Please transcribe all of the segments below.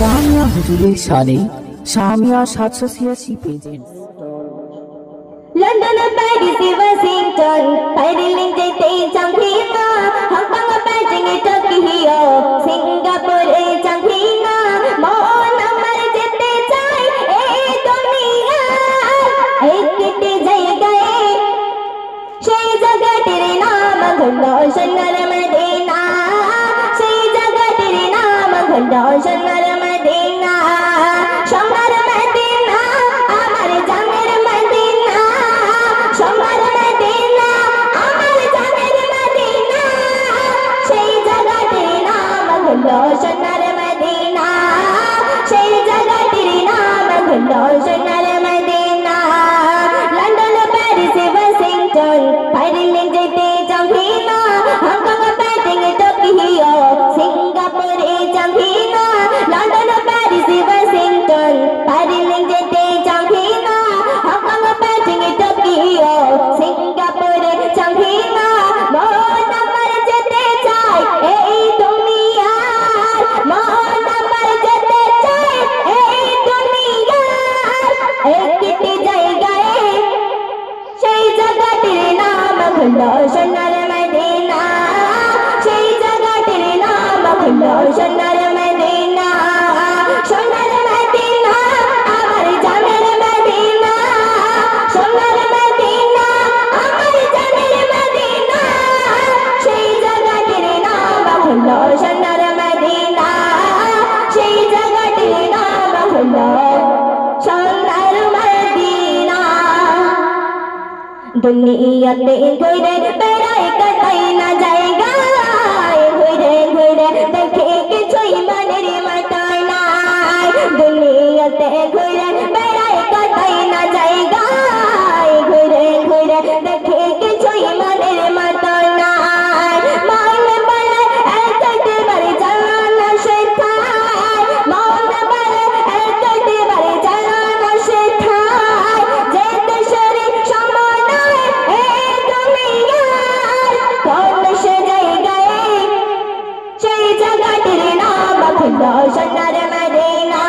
শামিয়া হুজুরের সালে Shamia 786 present London Paris Washington Berlin যেতে চাঁদিনা হংকং বেজিং টোকিও সিঙ্গাপুরে চাঁদিনা মন আমার যেতে চাই এই দুনিয়া একটি জায়গায় সেই জায়গাটির নাম হলো সোনার মদিনা সেই জায়গাটির নাম হলো সোনার মদিনা সোনার মদিনা আমার জানের মদিনা সোনার মদিনা আমার জানের মদিনা সেই জায়গাটির নাম হলো সোনার মদিনা সেই জায়গাটির নাম হলো Sonar Madina London Paris Washington Berlin যেতে চাঁদিনা হংকং বেজিং টোকিও সিঙ্গাপুরে Chandina London Paris Washington Berlin যেতে চাঁদিনা হংকং বেজিং টোকিও সিঙ্গাপুরে চাঁদিনা মন আমার যেতে চাই এই দুনিয়ার মন আমার যেতে চাই এই দুনিয়ার একটি জায়গায় সেই জায়গাটির নাম হলো সোনার মদিনা সেই জায়গাটির নাম হলো সোনার মদিনা সোনার মদিনা আমার জানের মদিনা সোনার মদিনা আমার জানের মদিনা সেই জায়গাটির নাম হলো সোনার মদিনা সেই জায়গাটির নাম হলো সোনার মদিনা দুনিয়াতে ঘুরে বেড়াই কাটাই না জায়গায় ঘুরে ঘুরে দেখে কিছুই মনের মতন নাই দুনিয়াতে ঘুরে বেড়াই কাটাই না জায়গায় ঘুরে ঘুরে দেখে কিছুই মনের মতন নাই মন বলে একটি বারে জানা শেখায় মন বলে একটি বারে জানা শেখায় যেতে শরীর সময় এই দুনিয়ার কোন সে জায়গায় সেই জায়গাটির নাম হলো সোনার মদিনা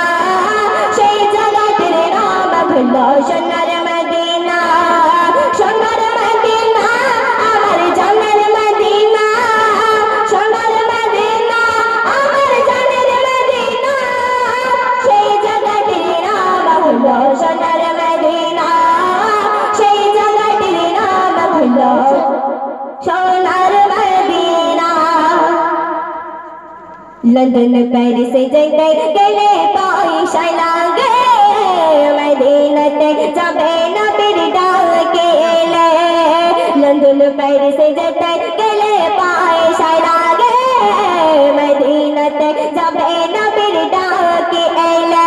সেই জায়গাটির নাম হলো সোনার মদিনা সোনার মদিনা আমার জানের মদিনা সোনার মদিনা আমার জানের মদিনা সেই জায়গাটির নাম হলো সোনার মদিনা সেই জায়গাটির নাম হলো সোনার মদিনা লন্ডন প্যারিস যেতে গেলে পয়সা লাগে মদিনাতে যাবে না বীর ডাকে এলে লন্ডন প্যারিস যেতে গেলে পয়সা লাগে মদিনাতে যাবে না বীর ডাকে এলে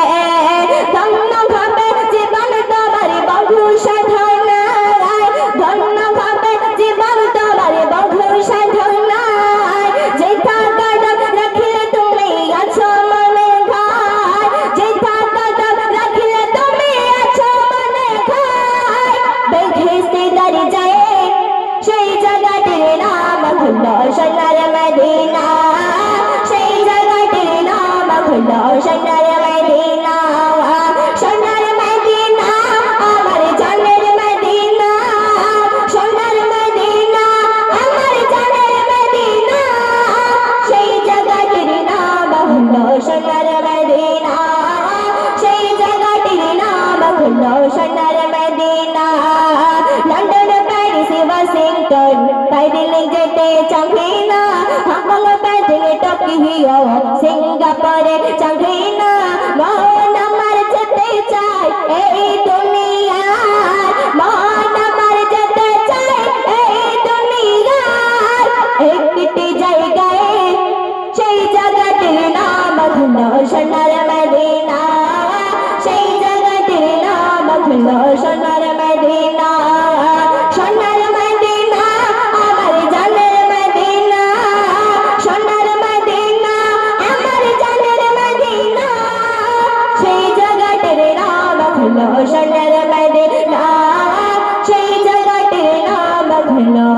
ধন্য ভাবে জীবন তোমার বহু সাধনায় ধন্য ভাবে জীবন তোমার বহু সাধনায় যেথা কদম রাখিলে তুমি আছো মনে ঘায় যেথা কদম রাখিলে তুমি আছো মনে ঘায় বেহেশতে দাঁড়ি যায় সেই জায়গাটির নাম হলো সোনার মদিনা সেই জায়গাটির নাম হলো সোনার মদিনা সোনার মদিনা আমার জানের মদিনা সোনার মদিনা আমার জানের মদিনা সেই জায়গাটির নাম হলো সোনার মদিনা সেই জায়গাটির নাম হলো Sonar Madina London Paris Washington Berlin যেতে চাঁদিনা হংকং বেজিং টোকিও সিঙ্গাপুরে চাঁদিনা মন আমার যেতে চাই এই দুনিয়ার মন আমার যেতে চাই এই দুনিয়ার একটি জায়গায় সেই জায়গাটির নাম হলো সোনার মদিনা সেই জায়গাটির নাম হলো সোনার মদিনা সোনার মদিনা আমার জানের মদিনা সোনার মদিনা আমার জানের মদিনা সেই জায়গাটির নাম হলো সোনার মদিনা সেই জায়গাটির নাম হলো